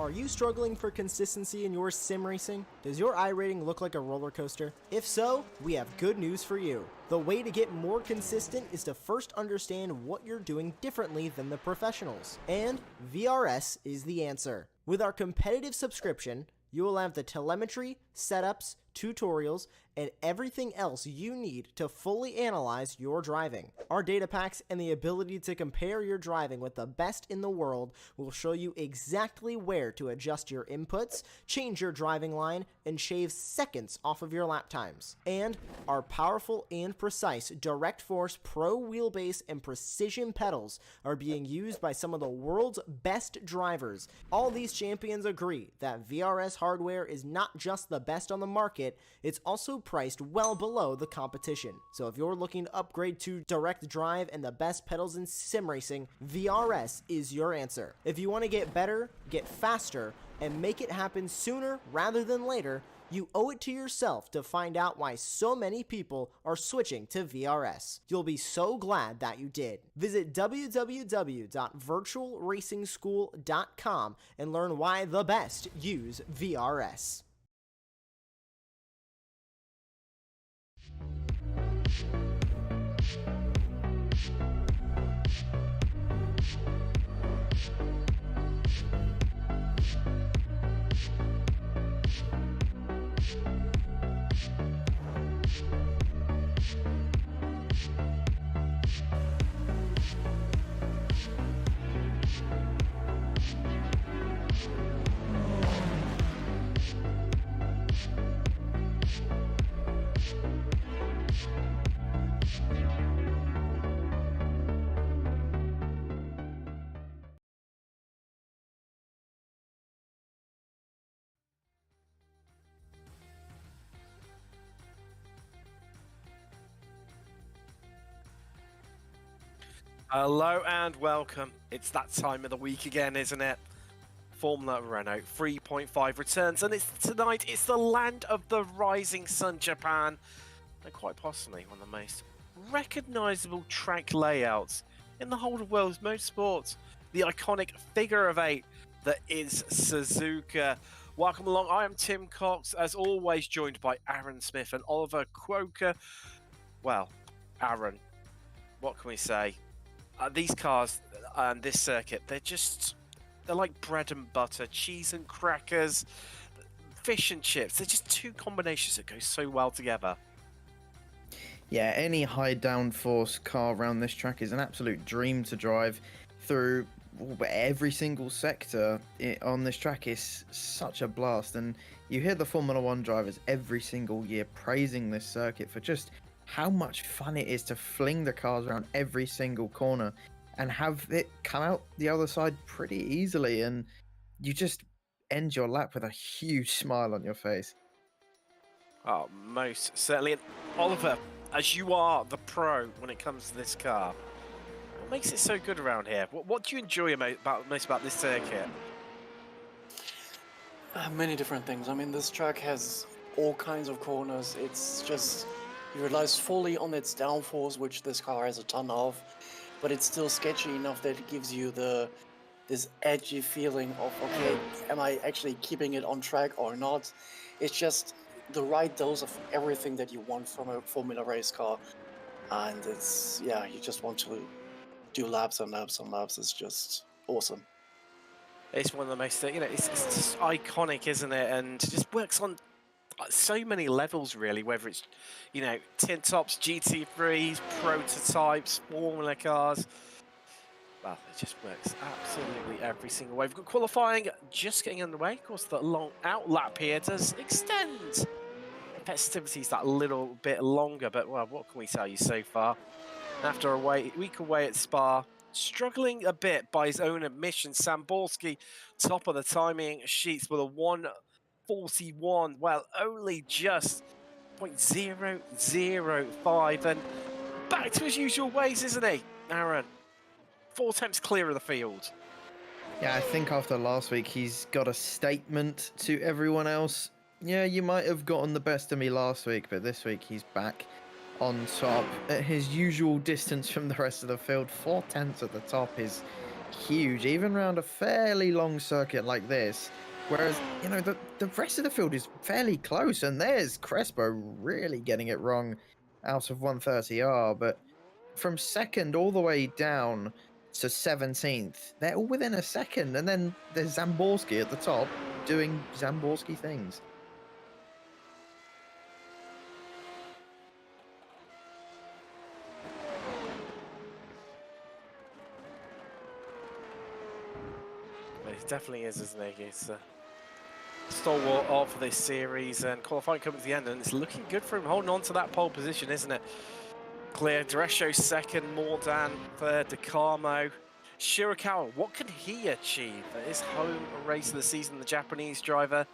Are you struggling for consistency in your sim racing? Does your iRating look like a roller coaster? If so, we have good news for you. The way to get more consistent is to first understand what you're doing differently than the professionals. And VRS is the answer. With our competitive subscription, you will have the telemetry, setups, tutorials, and everything else you need to fully analyze your driving. Our data packs and the ability to compare your driving with the best in the world will show you exactly where to adjust your inputs, change your driving line, and shave seconds off of your lap times. And our powerful and precise Direct Force Pro wheelbase and precision pedals are being used by some of the world's best drivers. All these champions agree that VRS hardware is not just the best on the market, it's also priced well below the competition. So if you're looking to upgrade to direct drive and the best pedals in sim racing, VRS is your answer. If you want to get better, get faster, and make it happen sooner rather than later, you owe it to yourself to find out why so many people are switching to VRS. You'll be so glad that you did. Visit www.virtualracingschool.com and learn why the best use VRS. Hello and welcome. It's that time of the week again, isn't it? Formula Renault 3.5 returns, and tonight it's the land of the rising sun, Japan, and quite possibly one of the most recognizable track layouts in the whole of world's motorsports. The iconic figure of 8 that is Suzuka. Welcome along. I am Tim Cox, as always, joined by Aaron Smith and Oliver Quoker. Well, Aaron, what can we say? These cars and this circuit, they're like bread and butter, cheese and crackers, fish and chips. They're just two combinations that go so well together. Yeah, any high downforce car around this track is an absolute dream to drive through. Every single sector on this track is such a blast, and you hear the Formula One drivers every single year praising this circuit for just how much fun it is to fling the cars around every single corner and have it come out the other side pretty easily, and you just end your lap with a huge smile on your face. Oh, most certainly. And Oliver, as you are the pro when it comes to this car, what makes it so good around here? What do you enjoy most about this circuit? Many different things. I mean, this track has all kinds of corners. It's just, it relies fully on its downforce, which this car has a ton of, but it's still sketchy enough that it gives you this edgy feeling of, okay, am I actually keeping it on track or not? It's just the right dose of everything that you want from a Formula race car, and it's, yeah, you just want to do laps and laps and laps. It's just awesome. It's one of the most, it's just iconic, isn't it? And it just works on so many levels, really, whether it's, tin tops, GT3s, prototypes, Formula cars. Well, it just works absolutely every single way. We've got qualifying just getting underway. Of course, the long out lap here does extend the festivities that little bit longer, but, well, what can we tell you so far? After a week away at Spa, struggling a bit by his own admission, Samborski, top of the timing sheets with a 1:41, well, only just 0.005, and back to his usual ways, isn't he, Aaron? 4 attempts clear of the field. Yeah, I think after last week, he's got a statement to everyone else. Yeah, you might have gotten the best of me last week, but this week he's back on top at his usual distance from the rest of the field. 4 tenths at the top is huge, even around a fairly long circuit like this. Whereas, you know, the rest of the field is fairly close, and there's Crespo really getting it wrong out of 130R. But from second all the way down to 17th, they're all within a second. And then there's Zamborski at the top doing Zamborski things. He definitely is, isn't he? He's stalwart of this series, and qualifying coming to the end, and it's looking good for him, holding on to that pole position, isn't it? Clear. Duresho second, Mordan third, DeCarmo. Shirakawa, what can he achieve at his home race of the season? The Japanese driver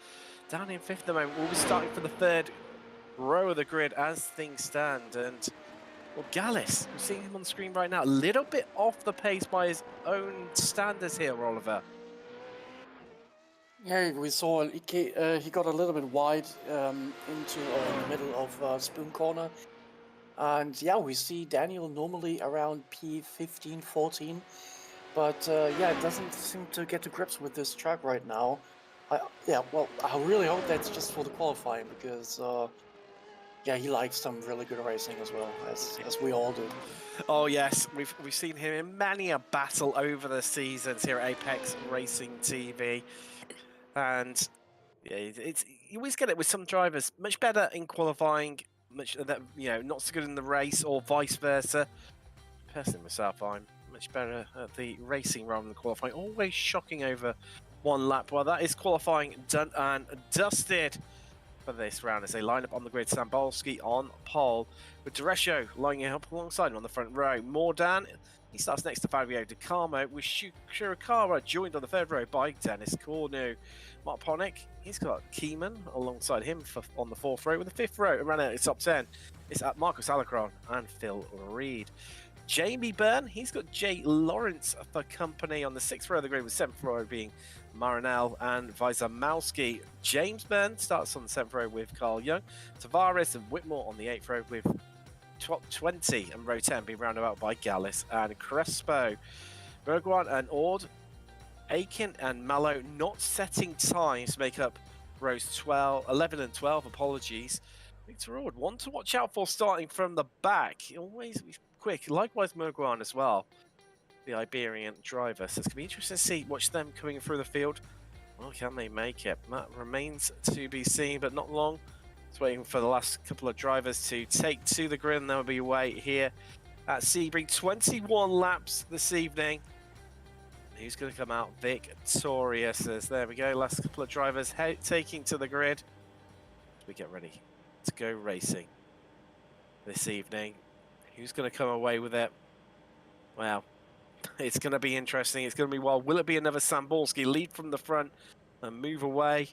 down in fifth at the moment. We'll be starting for the third row of the grid as things stand. And, well, Gallus, we're seeing him on the screen right now, a little bit off the pace by his own standards here, Oliver. Yeah, we saw he got a little bit wide in the middle of Spoon Corner. And yeah, we see Daniel normally around P15, 14. But yeah, it doesn't seem to get to grips with this track right now. Yeah, well, I really hope that's just for the qualifying because yeah, he likes some really good racing as well, as we all do. Oh yes, we've seen him in many a battle over the seasons here at Apex Racing TV. And yeah, you always get it with some drivers. Much better in qualifying, much not so good in the race, or vice versa. Personally, myself, I'm much better at the racing rather than qualifying. Always shocking over one lap. Well, that is qualifying done and dusted for this round as they line up on the grid. Sambolski on pole with Duresho lining up alongside him on the front row. Mordan, he starts next to Fabio DeCarmo with Shirakawa joined on the third row by Dennis Cornu. Mark Ponick, he's got Keeman alongside him on the fourth row. With the fifth row around out the top 10, it's at Marcus Alacron and Phil Reed. Jamie Byrne, he's got Jay Lawrence for company on the sixth row of the grid, with seventh row being Marinel and Wajzamowski. James Byrne starts on the seventh row with Carl Young. Tavares and Whitmore on the eighth row, with top 20 and row 10 being rounded out by Gallus and Crespo. Bergwan and Ord, Aiken and Mallow not setting times to make up rows 11 and 12, apologies. Victor Ord, one to watch out for starting from the back. Always quick, likewise Merguan as well, the Iberian driver. So it's going to be interesting to watch them coming through the field. Well, can they make it? That remains to be seen, but not long. It's waiting for the last couple of drivers to take to the grid, and they'll be away here at Sebring. 21 laps this evening. Who's going to come out victorious? As there we go, last couple of drivers taking to the grid. We get ready to go racing this evening. Who's going to come away with it? Wow, it's going to be interesting. It's going to be wild. Will it be another Sambolski lead from the front and move away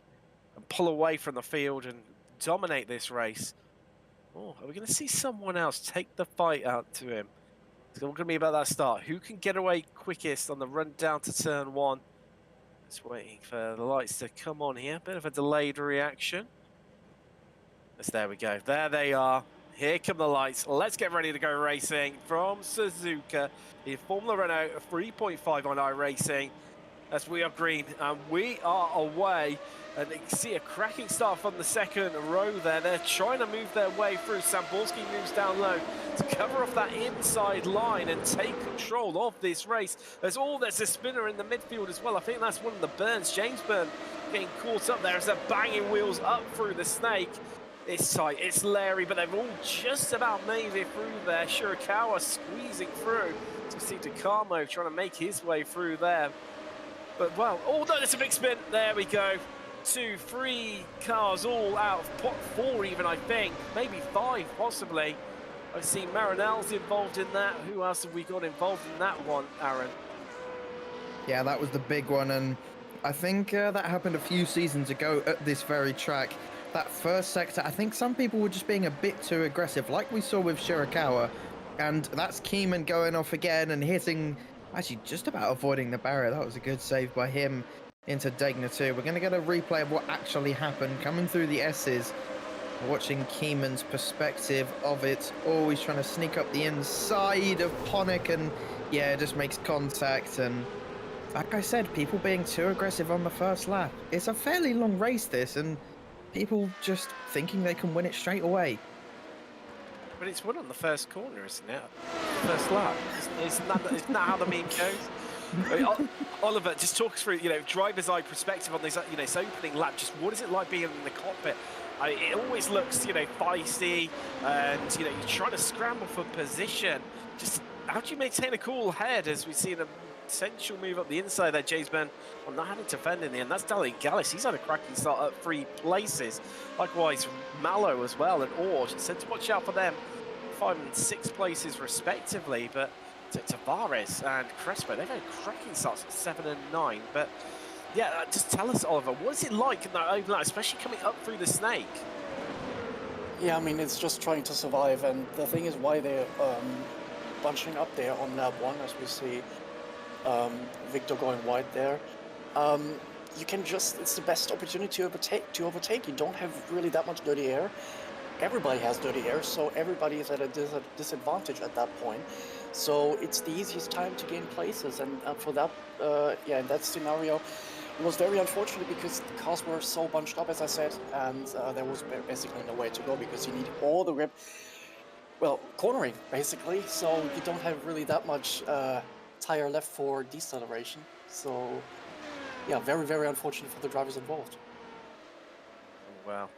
and pull away from the field and dominate this race? Or are we going to see someone else take the fight out to him? It's all going to be about that start. Who can get away quickest on the run down to turn one? Just waiting for the lights to come on here. Bit of a delayed reaction. Yes, there we go. There they are. Here come the lights. Let's get ready to go racing from Suzuka in Formula Renault 3.5 on iRacing. As we are green and we are away. And you can see a cracking start from the second row there. They're trying to move their way through. Sambolski moves down low to cover off that inside line and take control of this race. There's a spinner in the midfield as well. I think that's one of the Burns. James Byrne getting caught up there as they're banging wheels up through the snake. It's tight, it's Larry, but they've all just about made it through there. Shirakawa squeezing through. So we see DeCarmo trying to make his way through there. But well, oh no, there's a big spin. There we go. 2, 3 cars all out of pot 4 even, I think. Maybe 5 possibly. I see Marinel's involved in that. Who else have we got involved in that one, Aaron? Yeah, that was the big one, and I think that happened a few seasons ago at this very track. That first sector, I think some people were just being a bit too aggressive, like we saw with Shirakawa, and that's Keeman going off again and hitting, actually just about avoiding the barrier. That was a good save by him into Degner 2. We're going to get a replay of what actually happened coming through the S's, watching Keeman's perspective of it. Always trying to sneak up the inside of Ponick, and yeah, just makes contact, and Like I said, people being too aggressive on the first lap. It's a fairly long race, this, and people just thinking they can win it straight away. But it's won on the first corner, isn't it? First lap. Isn't that how the meme goes? I mean, Oliver, just talk us through, driver's eye perspective on this, this opening lap. Just what is it like being in the cockpit? It always looks, feisty, and you're trying to scramble for position. Just how do you maintain a cool head as we see an essential move up the inside there, James Ben, on not having to fend in the end? That's Dalian Gallus. He's had a cracking start at 3 places. Likewise, Mallow as well, and Orge. So to watch out for them, 5 and 6 places respectively, but to Tavares and Crespo, they've had cracking starts at 7 and 9. But yeah, just tell us, Oliver, what is it like in that open lap, especially coming up through the snake? Yeah, I mean, it's just trying to survive, and the thing is why they're bunching up there on lap 1, as we see Victor going wide there. You can just, it's the best opportunity to overtake. You don't have really that much dirty air. Everybody has dirty air, so everybody is at a disadvantage at that point. So it's the easiest time to gain places, and for that, in that scenario, it was very unfortunate because the cars were so bunched up, as I said, and there was basically no way to go because you need all the grip, well, cornering basically, so you don't have really that much tire left for deceleration. So yeah, very, very unfortunate for the drivers involved. Well,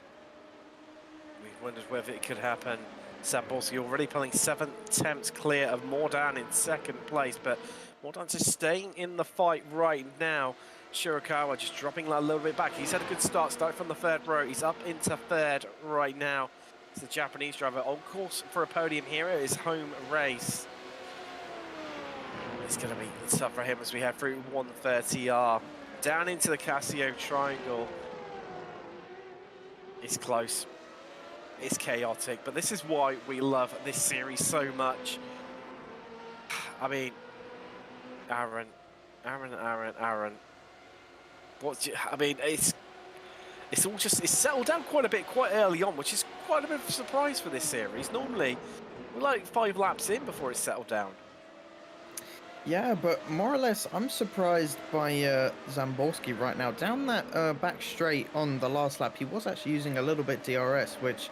we wondered whether it could happen. Samborski already pulling 7 attempts clear of Mordan in 2nd place, but Mordan's just staying in the fight right now. Shirakawa just dropping a little bit back. He's had a good start from the 3rd row. He's up into 3rd right now. It's the Japanese driver on course for a podium here. It is home race. It's going to be tough for him as we head through 130R. Down into the Casio Triangle. It's close. It's chaotic, but this is why we love this series so much. I mean, Aaron. It's all just, it's settled down quite a bit quite early on, which is quite a bit of a surprise for this series. Normally, we're like 5 laps in before it's settled down. Yeah, but more or less, I'm surprised by Zamborski right now. Down that back straight on the last lap, he was actually using a little bit DRS, which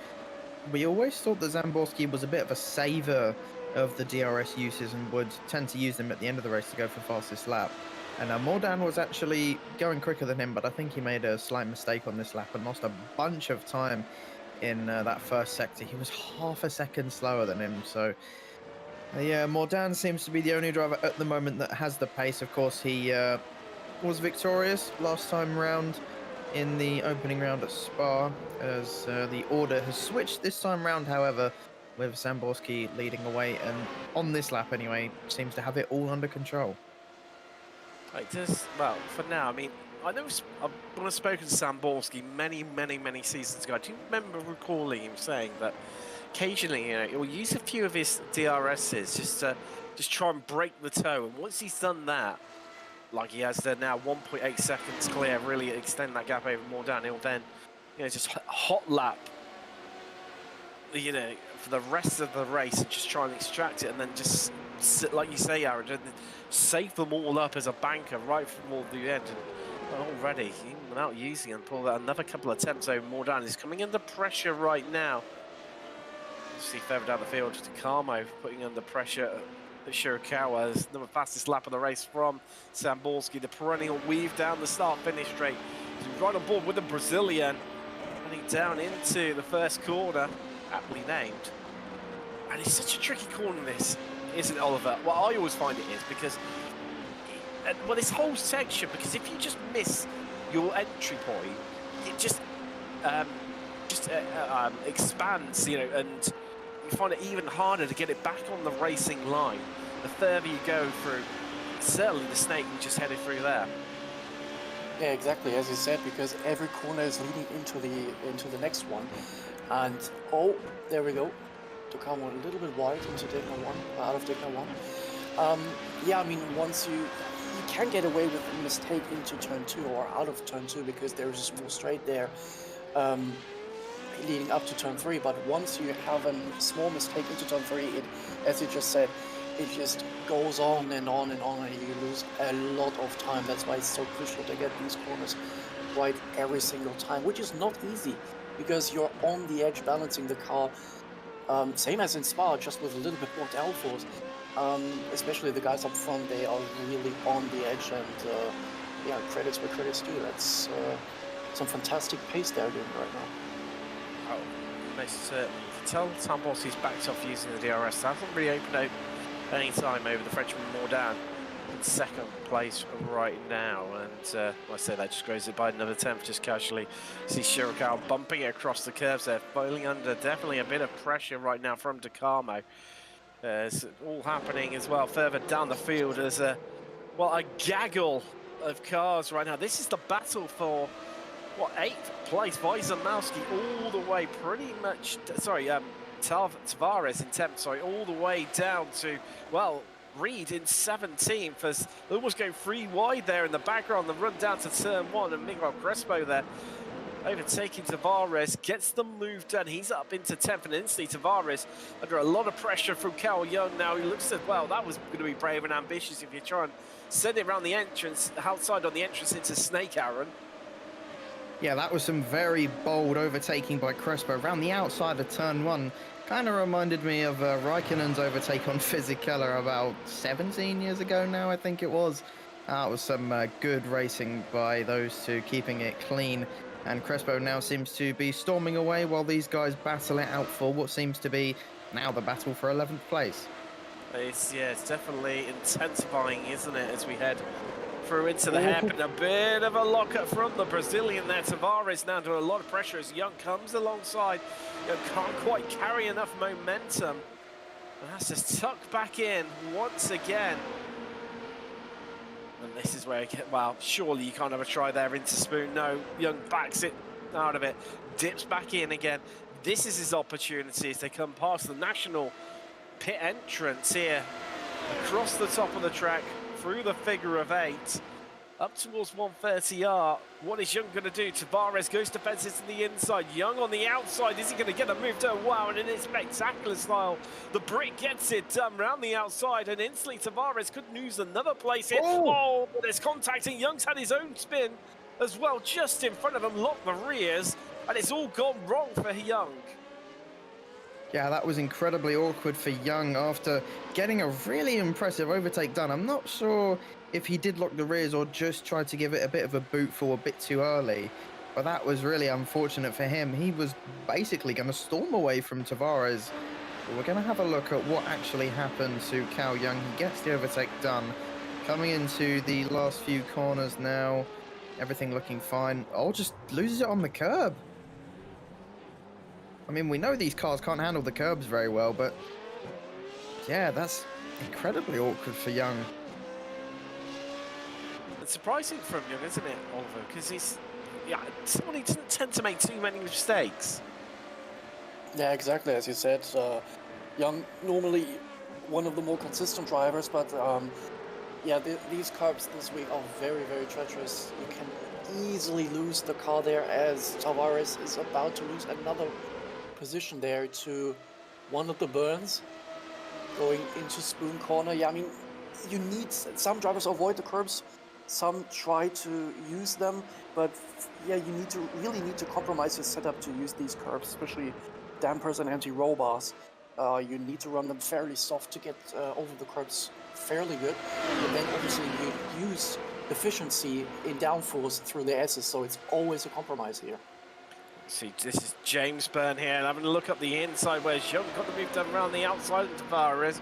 we always thought that Zamborski was a bit of a saver of the DRS uses and would tend to use them at the end of the race to go for fastest lap. And Mordan was actually going quicker than him, but I think he made a slight mistake on this lap and lost a bunch of time in that first sector. He was half a second slower than him, so yeah, Mordan seems to be the only driver at the moment that has the pace. Of course, he was victorious last time round in the opening round at Spa, as the order has switched this time round, however, with Samborski leading away, and on this lap anyway, seems to have it all under control. It does, well, for now, I mean, when I spoke to Samborski many seasons ago, I do remember recalling him saying that occasionally, he'll use a few of his DRSs just try and break the toe, and once he's done that, like he has there now, 1.8 seconds clear, really extend that gap over Mordan, he'll then, just hot lap, for the rest of the race and just try and extract it, and then just, like you say, Aaron, save them all up as a banker right from all the end. And already, even without using them, pull out another couple of attempts over Mordan. He's coming under pressure right now. See further down the field, just Takamo putting under pressure at Shirakawa as the fastest lap of the race from Samborski. The perennial weave down the start-finish straight. He's right on board with the Brazilian. Running down into the first corner, aptly named. And it's such a tricky corner, this, isn't it, Oliver? Well, I always find it is because, well, this whole section, because if you just miss your entry point, it just expands, and you find it even harder to get it back on the racing line the further you go through. Certainly the snake we just headed through there. Yeah, exactly, as you said, because every corner is leading into the next one. And oh, there we go. To come a little bit wide into Degner 1, out of Degner 1. Yeah, I mean, once you can get away with a mistake into turn 2 or out of turn 2 because there is a small straight there leading up to turn 3, but once you have a small mistake into turn 3, it, as you just said, it just goes on and on and on, and you lose a lot of time. That's why it's so crucial to get these corners right every single time, which is not easy because you're on the edge balancing the car. Same as in Spa, just with a little bit more downforce. Especially the guys up front, they are really on the edge, and yeah, credits where credits due. That's some fantastic pace they're doing right now. Oh, most certainly. You can tell Tom Bossie's backed off using the DRS. That hasn't really opened up any time over the Frenchman Mordan in second place right now. And I say that just grows it by another 10th, just casually. See Shirakawa bumping it across the curves there, falling under definitely a bit of pressure right now from DeCarmo. It's all happening as well further down the field as a gaggle of cars right now. This is the battle for, what, 8th place. Wojciechowski all the way pretty much, sorry, Tavares in 10th, sorry, all the way down to, well, Reed in 17th as they almost go 3 wide there in the background, the run down to turn 1, and Miguel Crespo there overtaking Tavares, gets the move done. He's up into 10th, and instantly Tavares under a lot of pressure from Carl Young now. He looks at, well, that was going to be brave and ambitious if you try and send it around the entrance, outside on the entrance into Snake, Aaron. Yeah, that was some very bold overtaking by Crespo around the outside of turn 1. Kind of reminded me of Raikkonen's overtake on Fisichella about 17 years ago now, I think it was. It was some good racing by those two, keeping it clean. And Crespo now seems to be storming away while these guys battle it out for what seems to be now the battle for 11th place. It's definitely intensifying, isn't it, as we head through into the hairpin. A bit of a lock up front. The Brazilian there, Tavares, now under a lot of pressure as Young comes alongside. Young can't quite carry enough momentum. And has to tuck back in once again. And this is where it gets, well, surely you can't have a try there into Spoon. No, Young backs it out of it, dips back in again. This is his opportunity as they come past the national pit entrance here, across the top of the track, through the figure of 8, up towards 130R. What is Young going to do? Tavares goes to fences to the inside. Young on the outside. Is he going to get a move done? Wow, and in a spectacular style, the Brit gets it done round the outside, and instantly Tavares could lose another place here. Oh, but it's contacting. Young's had his own spin as well, just in front of him, locked the rears, and it's all gone wrong for Young. Yeah, that was incredibly awkward for Young after getting a really impressive overtake done. I'm not sure if he did lock the rears or just tried to give it a bit of a boot for a bit too early. But that was really unfortunate for him. He was basically going to storm away from Tavares. But we're going to have a look at what actually happened to Cao Young. He gets the overtake done. Coming into the last few corners now. Everything looking fine. Oh, just loses it on the curb. I mean, we know these cars can't handle the curbs very well, but yeah, that's incredibly awkward for Young. It's surprising from Young, isn't it, Oliver? Because he's someone who doesn't tend to make too many mistakes. Yeah, exactly, as you said. Young, normally one of the more consistent drivers, but yeah, these curbs this week are very, very treacherous. You can easily lose the car there, as Tavares is about to lose another position there to one of the burns going into Spoon Corner. Yeah, I mean, you need, some drivers avoid the curbs, some try to use them, but yeah, you really need to compromise your setup to use these curbs, especially dampers and anti-roll bars. You need to run them fairly soft to get over the curbs fairly good, but then obviously you use efficiency in downforce through the S's, so it's always a compromise here. See, this is James Byrne here, and having a look up the inside where Young got the move done around the outside of Tavares.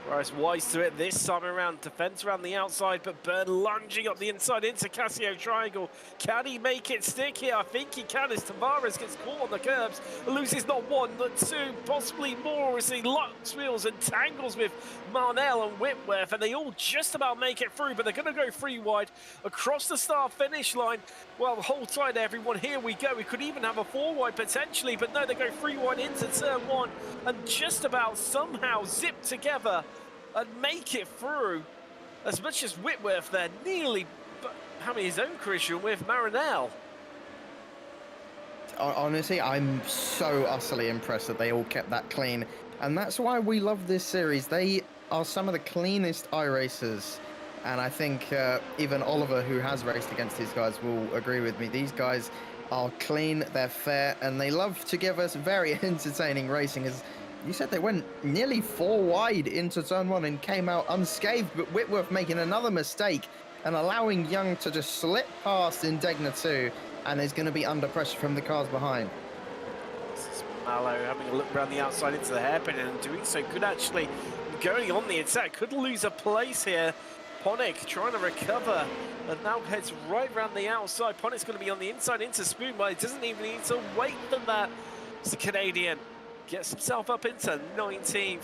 Whereas Wise to it this time around, defense around the outside, but Byrne lunging up the inside into Casio Triangle. Can he make it stick here? I think he can, as Tavares gets caught on the curbs, loses not one, but two, possibly more, as he locks wheels and tangles with Marnell and Whitworth, and they all just about make it through, but they're going to go 3 wide across the start-finish line. Well, hold tight, everyone. Here we go. We could even have a 4 wide potentially, but no, they go 3 wide into turn 1 and just about somehow zip together and make it through. As much as Whitworth there, nearly having his own collision with Marinelle. Honestly, I'm so utterly impressed that they all kept that clean. And that's why we love this series. They are some of the cleanest iRacers. And I think even Oliver, who has raced against these guys, will agree with me. These guys are clean, they're fair, and they love to give us very entertaining racing. As you said, they went nearly 4 wide into turn 1 and came out unscathed, but Whitworth making another mistake and allowing Young to just slip past in Degner 2, and is going to be under pressure from the cars behind. This is Mallow having a look around the outside into the hairpin, and doing so could actually, going on the attack, could lose a place here. Ponick trying to recover, and now heads right around the outside. Ponick's going to be on the inside into Spoon, but he doesn't even need to wait for that. It's the Canadian. Gets himself up into 19th.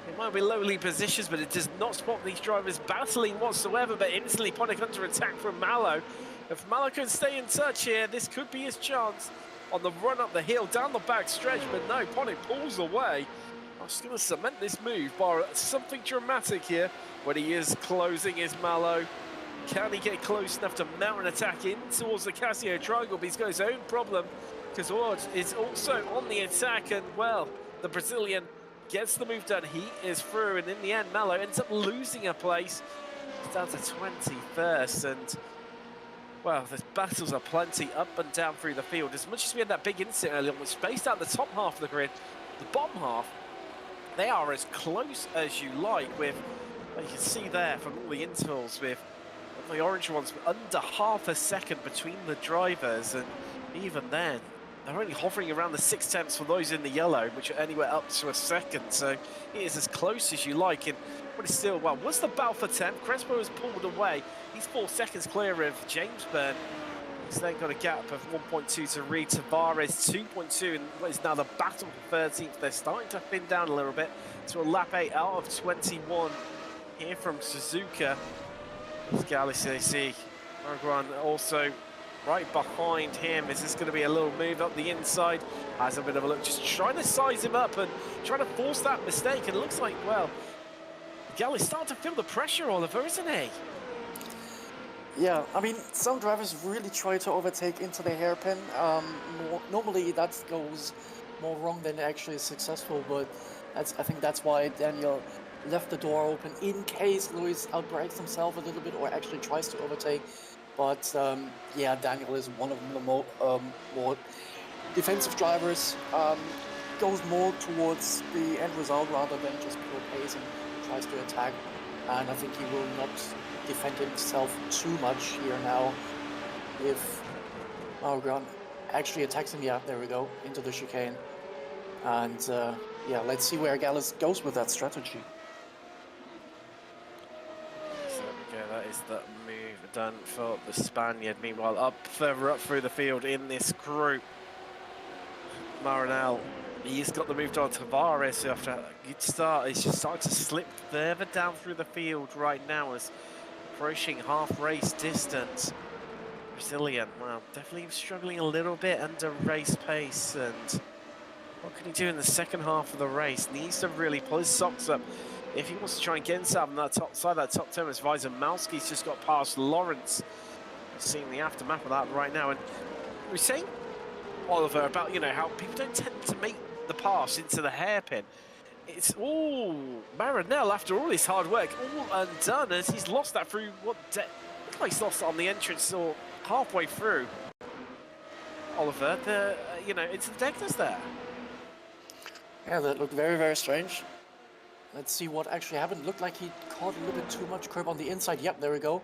It might be lowly positions, but it does not spot these drivers battling whatsoever. But instantly, Ponick under attack from Mallow. If Mallow can stay in touch here, this could be his chance on the run up the hill, down the back stretch. But no, Ponick pulls away. I'm just going to cement this move by something dramatic here. When he is closing his Mallow. Can he get close enough to mount an attack in towards the Casio triangle? But he's got his own problem, because Ward is also on the attack, and well, the Brazilian gets the move done. He is through, and in the end, Mallow ends up losing a place. It's down to 21st, and well, the battles are plenty up and down through the field. As much as we had that big incident earlier on, we spaced out the top half of the grid, the bottom half, they are as close as you like with. You can see there from all the intervals with the orange ones under half a second between the drivers, and even then they're only hovering around the 6/10 for those in the yellow, which are anywhere up to a second, so it is as close as you like. And but it's still, well, what's the battle for 10th? Crespo has pulled away. He's 4 seconds clear of James Byrne. He's then got a gap of 1.2 to Reed. Tavares 2.2, and what is now the battle for 13th. They're starting to thin down a little bit to a lap 8 out of 21. Here from Suzuka, Galissi, Marguan also right behind him. Is this going to be a little move up the inside? Has a bit of a look, just trying to size him up and trying to force that mistake. And it looks like, well, Galli's starting to feel the pressure, Oliver, isn't he? Yeah, I mean, some drivers really try to overtake into the hairpin. Normally that goes more wrong than actually successful, but I think that's why Daniel left the door open in case Lewis outbreaks himself a little bit or actually tries to overtake. But yeah, Daniel is one of the more defensive drivers. Goes more towards the end result rather than just pure pace and tries to attack. And I think he will not defend himself too much here now. If Margon actually attacks him, yeah, there we go, into the chicane. And yeah, let's see where Gallus goes with that strategy. That is the move done for the Spaniard. Meanwhile, further up through the field in this group, Maranello, he's got the move on Tavares after a good start. He's just starting to slip further down through the field right now as approaching half race distance. Brazilian, well, definitely struggling a little bit under race pace, and what can he do in the second half of the race? Needs to really pull his socks up if he wants to try and get himself on that top side, that top 10 as Weiser-Malski's just got past Lawrence. Seeing the aftermath of that right now. And we're saying, Oliver, about, you know, how people don't tend to make the pass into the hairpin. It's all Maranello, after all his hard work, all undone as he's lost that through what looks like he's lost it on the entrance or halfway through. Oliver, you know, it's the deck that's there. Yeah, that looked very, very strange. Let's see what actually happened. Looked like he caught a little bit too much curb on the inside. Yep, there we go.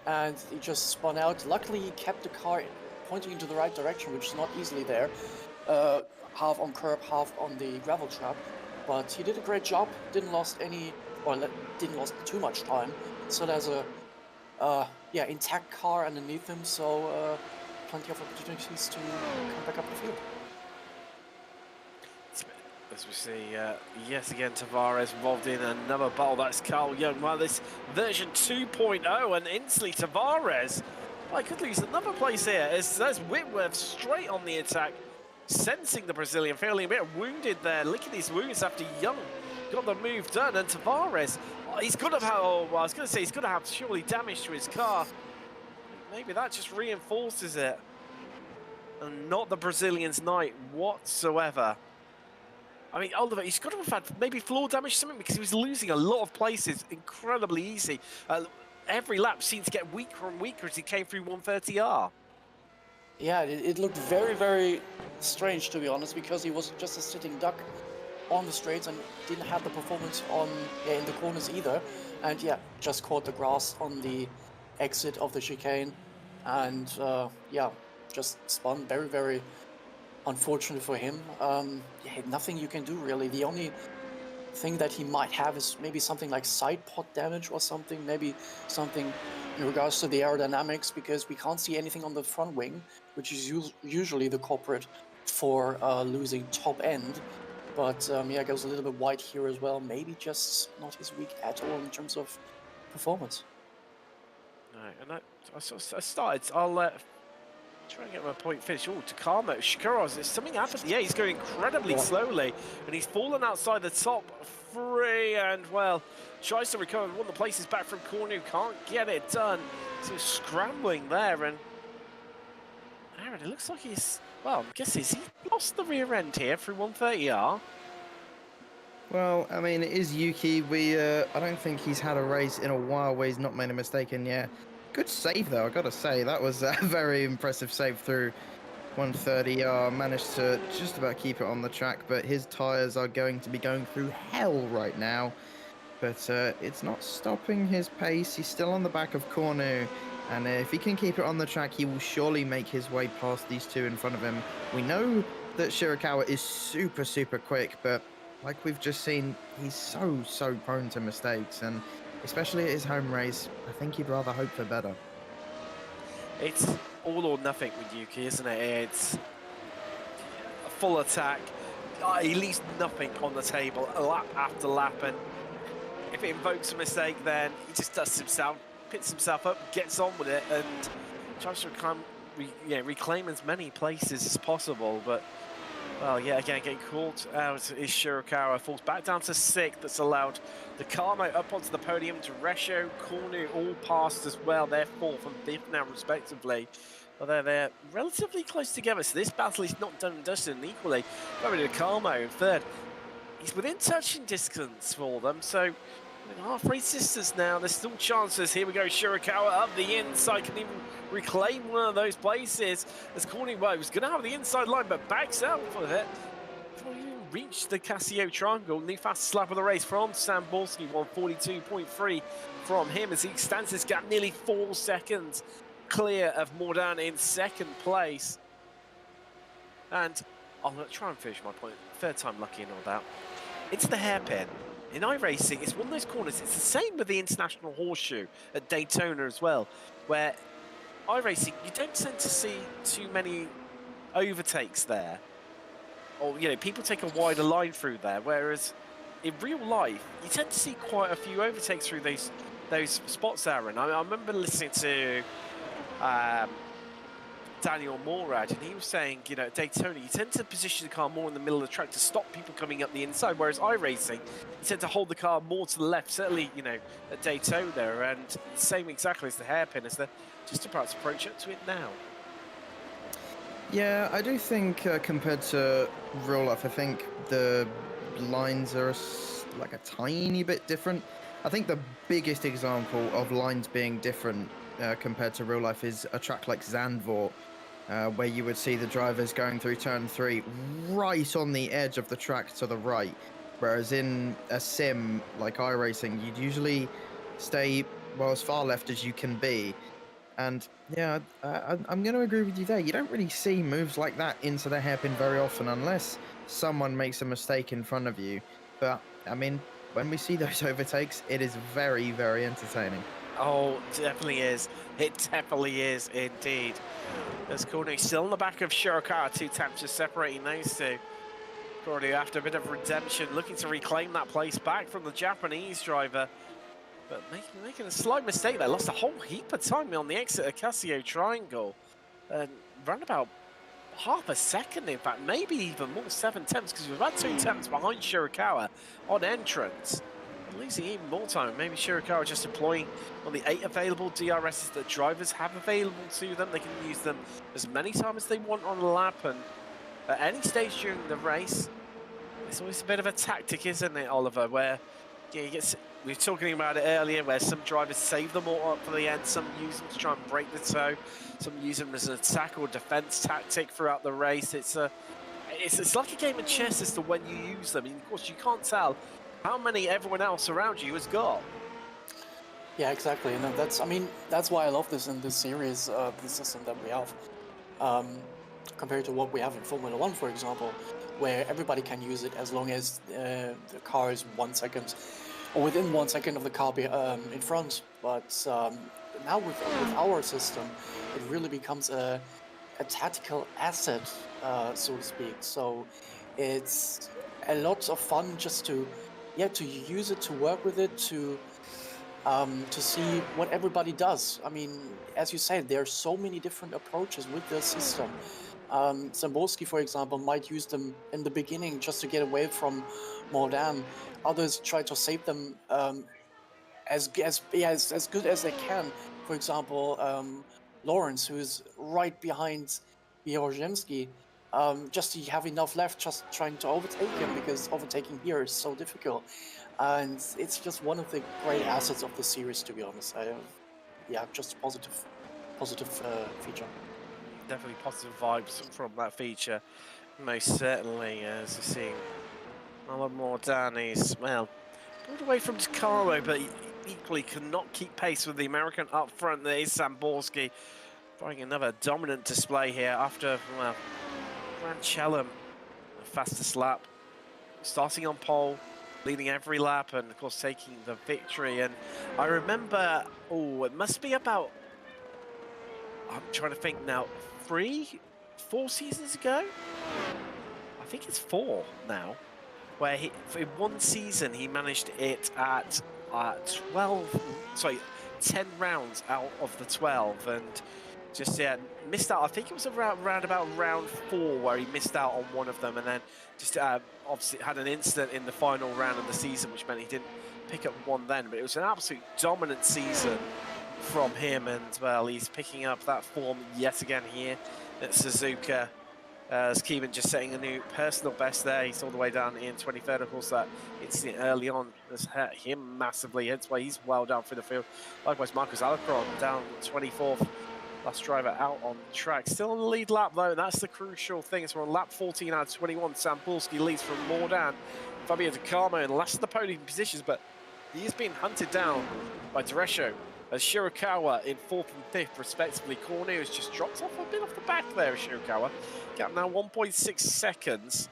And he just spun out. Luckily, he kept the car pointing into the right direction, which is not easily there. Half on curb, half on the gravel trap. But he did a great job. Didn't lost too much time. So there's a yeah, intact car underneath him. So plenty of opportunities to come back up the field. As we see, yet again, Tavares involved in another battle. That's Carl Young. Well, this version 2.0, and instantly Tavares, I could lose another place here. As there's Whitworth straight on the attack, sensing the Brazilian, feeling a bit wounded there, licking his wounds after Young got the move done. And Tavares, he's got to have, well, I was going to say, he's got to have surely damage to his car. Maybe that just reinforces it. And not the Brazilian's night whatsoever. I mean, Oliver, he's got to have had maybe floor damage or something because he was losing a lot of places incredibly easy. Every lap seemed to get weaker and weaker as he came through 130R. Yeah, it looked very, very strange, to be honest, because he was just a sitting duck on the straights and didn't have the performance on in the corners either. And yeah, just caught the grass on the exit of the chicane. And yeah, just spun. Very, very unfortunate for him. Yeah, nothing you can do really. The only thing that he might have is maybe something like side pod damage or something, maybe something in regards to the aerodynamics, because we can't see anything on the front wing, which is usually the culprit for losing top end. But yeah, goes a little bit wide here as well. Maybe just not his week at all in terms of performance. No, and I started. I'll try and get my point finished. Oh, Takamo, Shikaros, there's something happened. Yeah, he's going incredibly slowly, and he's fallen outside the top three, and well, tries to recover one of the places back from Cornu, can't get it done. So he's scrambling there, and Aaron, it looks like he's, well, I guess he lost the rear end here through 130R. Well, I mean, it is Yuki. I don't think he's had a race in a while where he's not made a mistake, and yeah, good save though, I gotta say. That was a very impressive save through 130R. Managed to just about keep it on the track, but his tyres are going to be going through hell right now. But it's not stopping his pace. He's still on the back of Cornu, and if he can keep it on the track, he will surely make his way past these two in front of him. We know that Shirakawa is super, super quick, but like we've just seen, he's so prone to mistakes, and especially at his home race, I think he'd rather hope for better. It's all or nothing with Yuki, isn't it? It's a full attack. He leaves nothing on the table, lap after lap, and if it invokes a mistake, then he just dusts himself, picks himself up, gets on with it, and tries to reclaim as many places as possible. But well, yeah, again, getting caught out is Shirakawa. Falls back down to 6th. That's allowed the Kamo up onto the podium. Teresho, Cornu all passed as well. They're 4th and 5th now, respectively. Although they're relatively close together, so this battle is not done and dusted, and equally, probably the Kamo in 3rd. He's within touching distance for them, so half race distance now. There's still chances. Here we go, Shirakawa up the inside, can even reclaim one of those places. As Corny was going to have the inside line, but backs out for it. Before he even reached the Casio triangle, the fastest lap of the race from Sam Borski, 142.3 from him as he extends this gap nearly 4 seconds clear of Mordan in 2nd place. And I'm going to try and finish my point. 3rd time lucky and all that. It's the hairpin. In iRacing, it's one of those corners. It's the same with the International Horseshoe at Daytona as well, where iRacing, you don't tend to see too many overtakes there. Or, you know, people take a wider line through there, whereas in real life, you tend to see quite a few overtakes through those spots, Aaron. I remember listening to Daniel Morad, and he was saying, you know, at Daytona, you tend to position the car more in the middle of the track to stop people coming up the inside, whereas iRacing, you tend to hold the car more to the left, certainly, you know, at Daytona, and the same exactly as the hairpin, as they're just about to approach up to it now. Yeah, I do think compared to real life, I think the lines are like a tiny bit different. I think the biggest example of lines being different compared to real life is a track like Zandvoort, where you would see the drivers going through turn 3 right on the edge of the track to the right, whereas in a sim like iRacing, you'd usually stay, well, as far left as you can be. And yeah, I'm going to agree with you there. You don't really see moves like that into the hairpin very often unless someone makes a mistake in front of you. But I mean, when we see those overtakes, it is very, very entertaining. Oh, definitely is. It definitely is indeed. There's Corny still on the back of Shirakawa, 2 taps just separating those two. Corny, after a bit of redemption, looking to reclaim that place back from the Japanese driver. But making a slight mistake there. Lost a whole heap of time on the exit of Casio Triangle. And ran about half a second, in fact, maybe even more, 7 attempts, because we've had 2 attempts behind Shirakawa on entrance. Losing even more time. Maybe Shirakawa just deploying on the 8 available DRSs that drivers have available to them. They can use them as many times as they want on a lap, and at any stage during the race, it's always a bit of a tactic, isn't it, Oliver? Where you get, we were talking about it earlier, where some drivers save them all up for the end, some use them to try and break the toe, some use them as an attack or defense tactic throughout the race. It's like a game of chess as to when you use them. And of course, you can't tell how many everyone else around you has got. Yeah, exactly, and that's, I mean, that's why I love this in this series, the system that we have, compared to what we have in Formula 1, for example, where everybody can use it as long as the car is 1 second, or within 1 second of the car in front. But now with our system, it really becomes a tactical asset, so to speak. So it's a lot of fun just to use it, to work with it, to see what everybody does. I mean, as you said, there are so many different approaches with the system. Zamborski, for example, might use them in the beginning just to get away from Mordan. Others try to save them as good as they can. For example, Lawrence, who is right behind Bierzemski, just to have enough left, just trying to overtake him, because overtaking here is so difficult. And it's just one of the great assets of the series, to be honest. Yeah, just a positive feature. Definitely positive vibes from that feature, most certainly, as we're seeing a lot more Danny's, well, pulled away from Takaro, but he equally cannot keep pace with the American up front. There is Zamborski, trying another dominant display here after, well, Rancellum, the fastest lap, starting on pole, leading every lap, and of course taking the victory. And I remember, it must be about, I'm trying to think now, 4 seasons ago? I think it's 4 now, where in one season he managed it at 10 rounds out of the 12, and just missed out. I think it was around about round 4 where he missed out on one of them, and then just obviously had an incident in the final round of the season, which meant he didn't pick up one then. But it was an absolute dominant season from him, and well, he's picking up that form yet again here at Suzuka. As Keeman just setting a new personal best there. He's all the way down in 23rd. Of course, that incident early on has hurt him massively. That's why he's well down through the field. Likewise, Marcus Alacron down 24th. Last driver out on track. Still on the lead lap, though. That's the crucial thing. So we're on lap 14 out of 21. Sampolsky leads from Mordan. Fabio Di Carmo in last of the podium positions, but he is being hunted down by Teresho, as Shirakawa in 4th and 5th, respectively. Cornu has just dropped off a bit off the back there, Shirakawa. Gap now 1.6 seconds.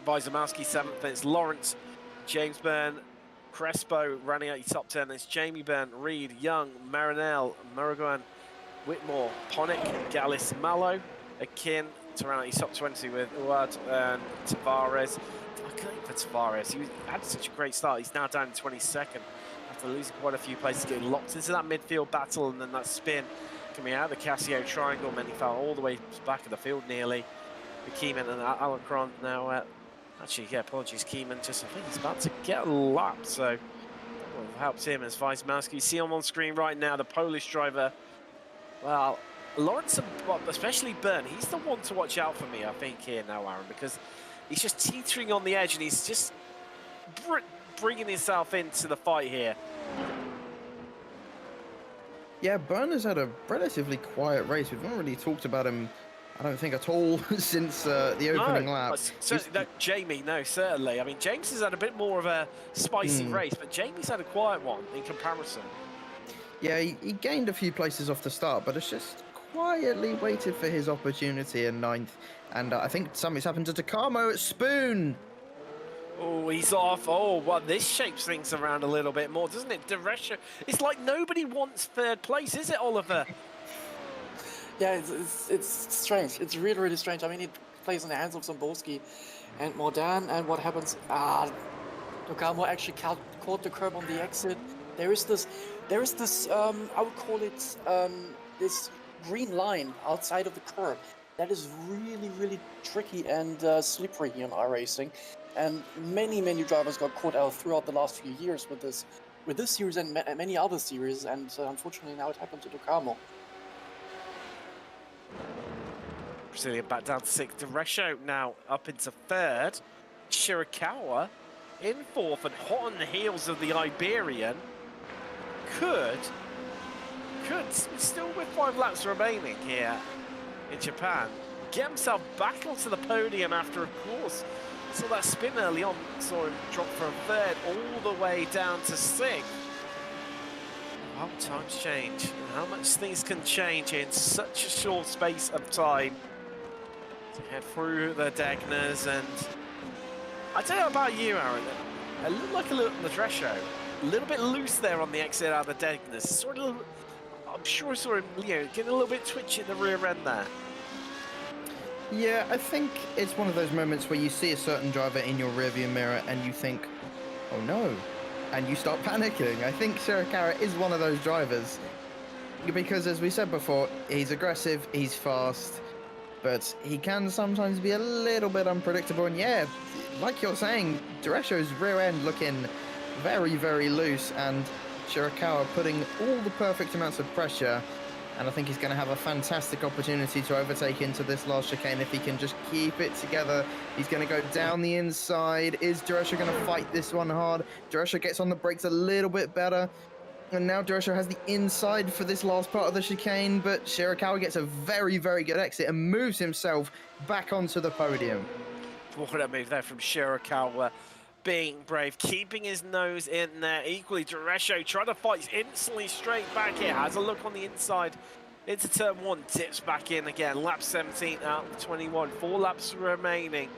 Wajzimowski 7th, it's Lawrence, James Byrne, Crespo running out your top 10. It's Jamie Byrne, Reed, Young, Marinelle, Muriguan, Whitmore, Ponick, Gallus, Mallow, Akin to round out your top 20 with Uad and Tavares. I can't for Tavares. He had such a great start. He's now down in 22nd after losing quite a few places, getting locked into that midfield battle, and then that spin coming out of the Casio triangle meant he fell all the way back of the field nearly. The Keeman and Alacron now. Actually, yeah, apologies, Keeman. I think he's about to get a lap, so that will have helped him as Wajzimowski. You see him on screen right now, the Polish driver. Well, Lawrence, especially Byrne, he's the one to watch out for me, I think, here now, Aaron, because he's just teetering on the edge and he's just bringing himself into the fight here. Yeah, Byrne has had a relatively quiet race. We've not really talked about him, I don't think, at all since the opening lap. Jamie, no, certainly. I mean, James has had a bit more of a spicy race, but Jamie's had a quiet one in comparison. Yeah, he gained a few places off the start, but it's just quietly waited for his opportunity in 9th. And I think something's happened to Takamo at Spoon. Oh, he's off. Oh, well, this shapes things around a little bit more, doesn't it? Deresha, it's like nobody wants 3rd place, is it, Oliver? Yeah, it's strange. It's really, really strange. I mean, it plays in the hands of Zamborski and Mordan, and what happens? Takamo actually caught the curb on the exit. There is this, I would call it this green line outside of the curb. That is really, really tricky and slippery here in iRacing. And many drivers got caught out throughout the last few years with this series and many other series. And unfortunately, now it happened to Takamo. Brazilian back down to 6th. Deresho now up into 3rd. Shirakawa in fourth and hot on the heels of the Iberian could still with 5 laps remaining here in Japan, get himself back onto the podium after, of course, saw that spin early on, saw him drop from third all the way down to sixth. How times change, and how much things can change in such a short space of time. To head through the Degners, and I don't know about you, Aaron. It looked like a little on the dress show, a little bit loose there on the exit out of the Degners. Sort of, I'm sure I saw him, getting a little bit twitchy in the rear end there. Yeah, I think it's one of those moments where you see a certain driver in your rearview mirror and you think, oh no, and you start panicking. I think Shirakawa is one of those drivers because, as we said before, he's aggressive, he's fast, but he can sometimes be a little bit unpredictable. And yeah, like you're saying, Duresho's rear end looking very, very loose, and Shirakawa putting all the perfect amounts of pressure. And I think he's going to have a fantastic opportunity to overtake into this last chicane if he can just keep it together. He's going to go down the inside. Is Duresho going to fight this one hard? Duresho gets on the brakes a little bit better. And now Duresho has the inside for this last part of the chicane, but Shirakawa gets a very, very good exit and moves himself back onto the podium. What a move there from Shirakawa. Being brave, keeping his nose in there. Equally, Duresho trying to fight instantly straight back here. Has a look on the inside into turn 1, dips back in again. Lap 17 out of 21. 4 laps remaining.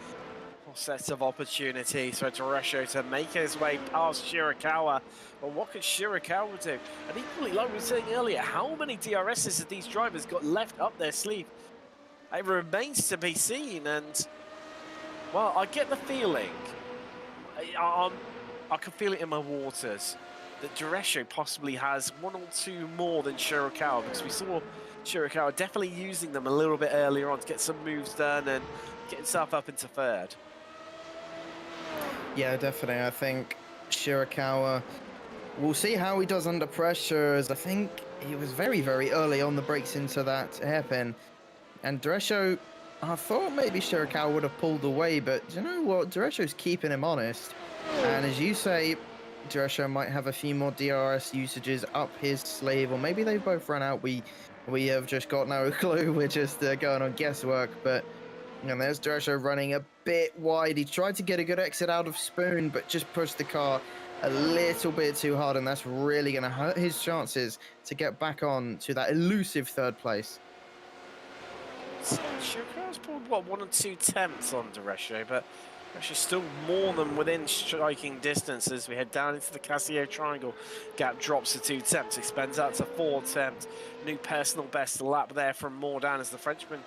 4 sets of opportunities for Duresho to make his way past Shirakawa. But what could Shirakawa do? And equally, like we were saying earlier, how many DRSs have these drivers got left up their sleeve? It remains to be seen. And, well, I get the feeling, I can feel it in my waters that Duresho possibly has 1 or 2 more than Shirakawa, because we saw Shirakawa definitely using them a little bit earlier on to get some moves done and get himself up into third. Yeah, definitely. I think Shirakawa, we'll see how he does under pressure, as I think he was very, very early on the brakes into that hairpin. And Duresho, I thought maybe Shirakawa would have pulled away, but you know what? Duresho's keeping him honest. And as you say, Duresho might have a few more DRS usages up his sleeve, or maybe they've both run out. We have just got no clue. We're just going on guesswork. But and there's Duresho running a bit wide. He tried to get a good exit out of Spoon, but just pushed the car a little bit too hard, and that's really going to hurt his chances to get back on to that elusive third place. So Shirakawa's pulled, what, 1 or 2 attempts on Duresho, but actually still more than within striking distance as we head down into the Casio Triangle. Gap drops to 2 attempts, expands out to 4 attempts. New personal best lap there from Mordan as the Frenchman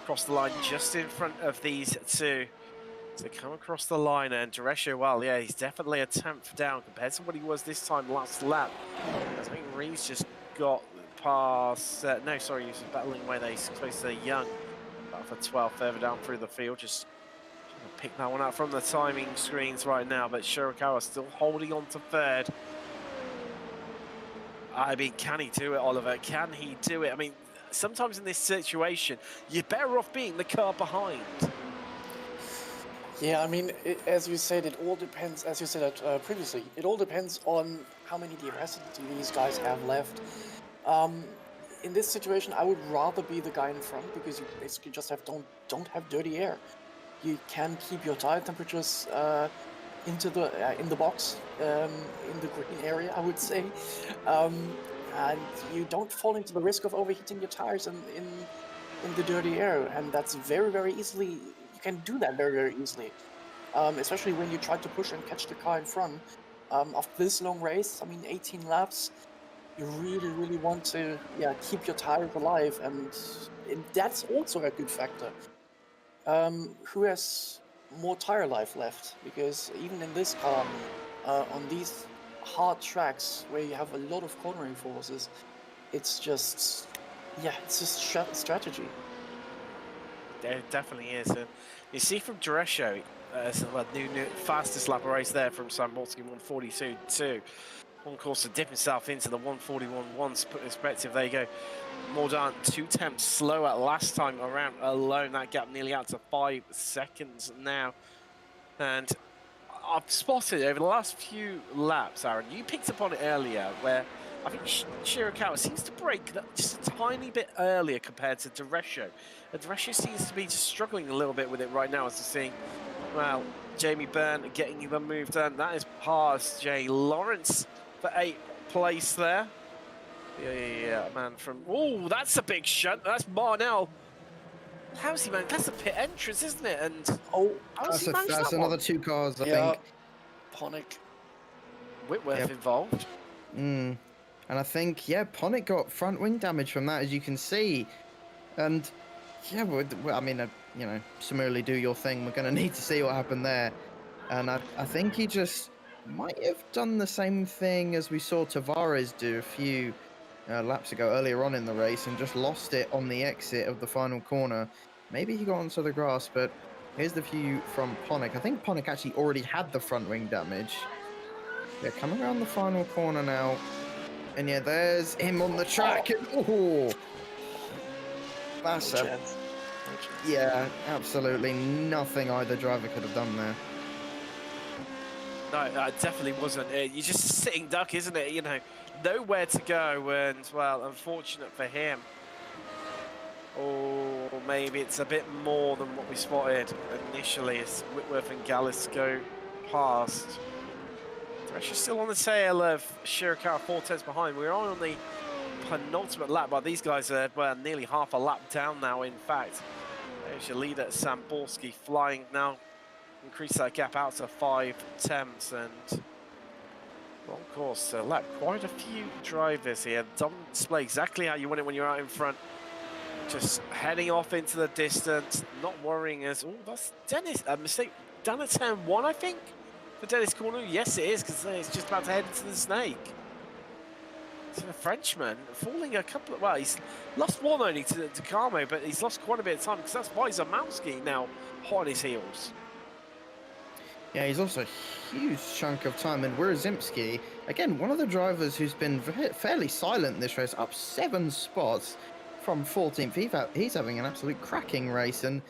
crossed the line just in front of these two. To come across the line, and Duresho, well, yeah, he's definitely a tenth down compared to what he was this time last lap. I think Rees just got past, no, sorry, he was battling away there. He's close to Young, about for 12 further down through the field. Just trying to pick that one out from the timing screens right now, but Shirakawa still holding on to third. I mean, can he do it, Oliver? Can he do it? I mean, sometimes in this situation, you're better off being the car behind. Yeah, I mean, as you said, it all depends, as you said previously, it all depends on how many DRS these guys have left. In this situation, I would rather be the guy in front, because you basically just don't have dirty air. You can keep your tire temperatures in the box, in the green area, I would say, and you don't fall into the risk of overheating your tires in the dirty air, and that's very, very easily. You can do that very, very easily, especially when you try to push and catch the car in front. After this long race, I mean, 18 laps, you really, really want to, keep your tires alive, and that's also a good factor. Who has more tire life left? Because even in this car, on these hard tracks where you have a lot of cornering forces, it's just strategy. It definitely is. And you see from Duresho, new fastest lap race there from Sam Boltzky, 142.2. On course to dip himself into the 141.1 perspective. There you go. Mordan 2 temps slower last time around alone. That gap nearly out to 5 seconds now. And I've spotted over the last few laps, Aaron, you picked up on it earlier, where I think Shirakawa seems to break that just a tiny bit earlier compared to Duresho. And Duresho seems to be just struggling a little bit with it right now, as we're seeing, well, Jamie Byrne getting the move done. That is past Jay Lawrence for 8th place there. Yeah, man from... Oh, that's a big shunt. That's Marnell. How's he, man? That's a pit entrance, isn't it? And how's he managed that's that another one? 2 cars, I Yeah, think. Ponic. Whitworth involved. And I think, yeah, Ponic got front wing damage from that, as you can see. And, yeah, well, I mean, you know, similarly do your thing. We're going to need to see what happened there. And I think he just might have done the same thing as we saw Tavares do a few laps ago, earlier on in the race, and just lost it on the exit of the final corner. Maybe he got onto the grass, but here's the view from Ponic. I think Ponic actually already had the front wing damage. Yeah, coming around the final corner now. And yeah, there's him on the track. And, oh, that's No a... chance. No chance. Yeah, absolutely nothing either driver could have done there. No, it definitely wasn't. You're just a sitting duck, isn't it? You know, nowhere to go, and, well, unfortunate for him. Or maybe it's a bit more than what we spotted initially as Whitworth and Gallus go past. They're actually still on the tail of Shirakawa, 4 tenths behind. We're on the penultimate lap, but these guys are, well, nearly half a lap down now, in fact. There's your leader, Sam Borski, flying now. Increase that gap out to 5 tenths, and, well, of course, quite a few drivers here. Don't display exactly how you want it when you're out in front. Just heading off into the distance, not worrying as... Oh, that's Dennis. A mistake. Down at turn 1, I think, for Dennis Cornu. Yes, it is, because it's just about to head into the snake. So the Frenchman falling a couple of... Well, he's lost one only to Camo, but he's lost quite a bit of time, because that's why Zamowski now hot on his heels. Yeah, he's also a huge chunk of time. And Wyrzymski, again, one of the drivers who's been fairly silent in this race, up 7 spots from 14th. He's having an absolute cracking race. And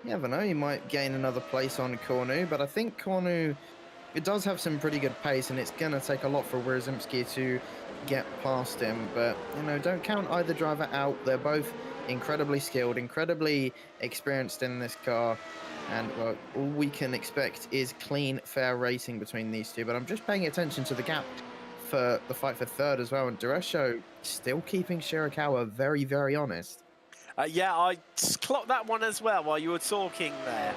you never know, he might gain another place on Cornu. But I think Cornu, it does have some pretty good pace, and it's going to take a lot for Wyrzymski to get past him. But, you know, don't count either driver out. They're both incredibly skilled, incredibly experienced in this car. And, well, all we can expect is clean, fair racing between these two. But I'm just paying attention to the gap for the fight for third as well. And Duresho still keeping Shirakawa very, very honest. Yeah, I clocked that one as well while you were talking there.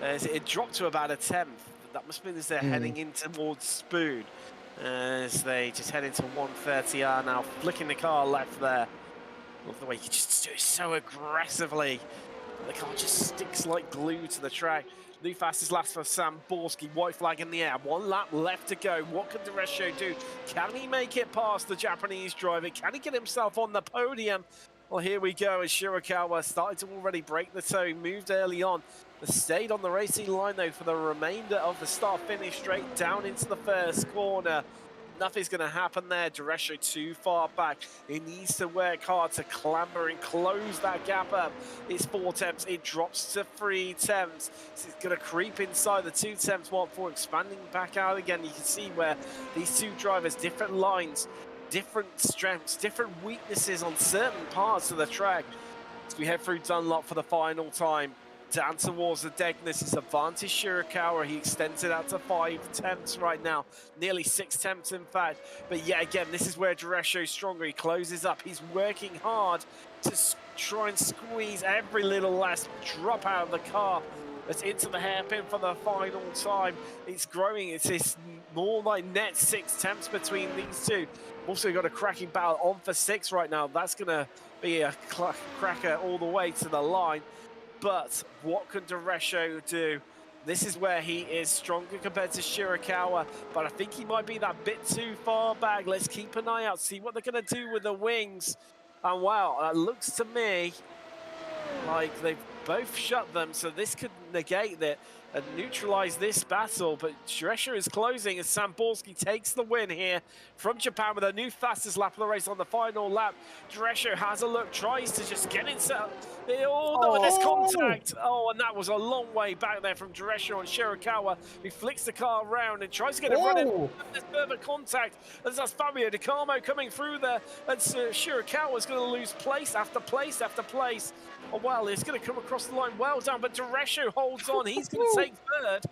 It dropped to about a 10th. That must mean as they're heading in towards Spoon. As they just head into 130R now, flicking the car left there. Love the way he just do it so aggressively. The car just sticks like glue to the track. New fastest lap for Sam Borski. White flag in the air. 1 lap left to go. What can Duresho do? Can he make it past the Japanese driver? Can he get himself on the podium? Well, here we go as Shirakawa started to already break the toe. He moved early on. But stayed on the racing line, though, for the remainder of the start-finish straight down into the first corner. Nothing's going to happen there. Duresho too far back. He needs to work hard to clamber and close that gap up. It's 4 tenths. It drops to 3 tenths. So it's going to creep inside the 2 tenths mark before expanding back out again. You can see where these two drivers, different lines, different strengths, different weaknesses on certain parts of the track. As we head through Dunlop for the final time. Down towards the Degness is advantage Shirakawa. He extends it out to 5 tenths right now. Nearly 6 tenths, in fact. But yeah, again, this is where Duresho's stronger. He closes up. He's working hard to try and squeeze every little last drop out of the car. It's into the hairpin for the final time. It's growing. It's more like net 6 tenths between these two. Also got a cracking battle on for 6 right now. That's going to be a cracker all the way to the line. But what can Duresho do? This is where he is stronger compared to Shirakawa, but I think he might be that bit too far back. Let's keep an eye out, see what they're going to do with the wings. And wow, it looks to me like they've both shut them, so this could negate that. and neutralize this battle, but Drescher is closing as Samborski takes the win here from Japan with a new fastest lap of the race on the final lap. Drescher has a look, tries to just get inside. Oh no, and there's contact. Oh, and that was a long way back there from Drescher on Shirakawa, who flicks the car around and tries to get it running. There's further contact as that's Fabio Di Carmo coming through there, and Shirakawa's going to lose place after place after place. Oh, well, it's going to come across the line well done, but Drescher holds on. He's going to take third.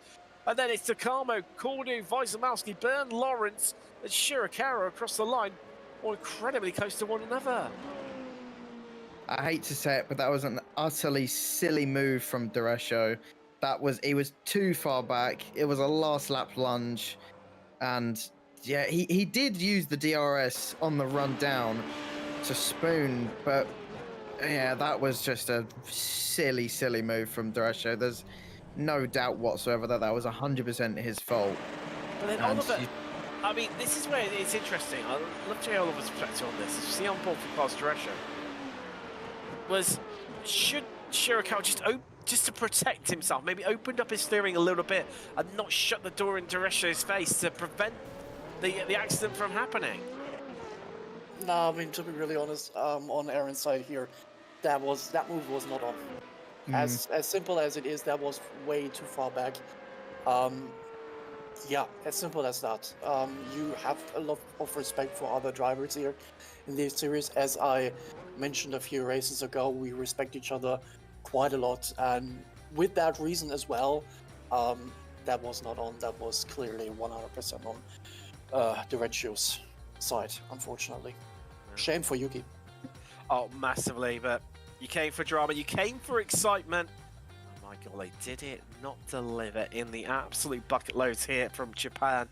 And then it's Takamo, Cordy, Wojciechowski, Byrne, Lawrence, and Shirakawa across the line, all incredibly close to one another. I hate to say it, but that was an utterly silly move from Drescher. He was too far back. It was a last lap lunge. And yeah, he did use the DRS on the run down to spoon, but yeah, that was just a silly, silly move from Drescher. There's no doubt whatsoever that that was 100% his fault. But then Oliver, I mean, this is where it's interesting. I'd love to hear Oliver's perspective on this. See on board for past Drescher. Should Shirakawa just to protect himself, maybe opened up his steering a little bit and not shut the door in Drescher's face to prevent the accident from happening? No, I mean, to be really honest, on Aaron's side here, that move was not on. As simple as it is, that was way too far back. Yeah, as simple as that. You have a lot of respect for other drivers here in this series. As I mentioned a few races ago, we respect each other quite a lot, and with that reason as well, that was not on. That was clearly 100% on Drescher's side, unfortunately. Shame for Yuki. Oh, massively, but you came for drama, you came for excitement. Oh my god, they did it not deliver in the absolute bucket loads here from Japan.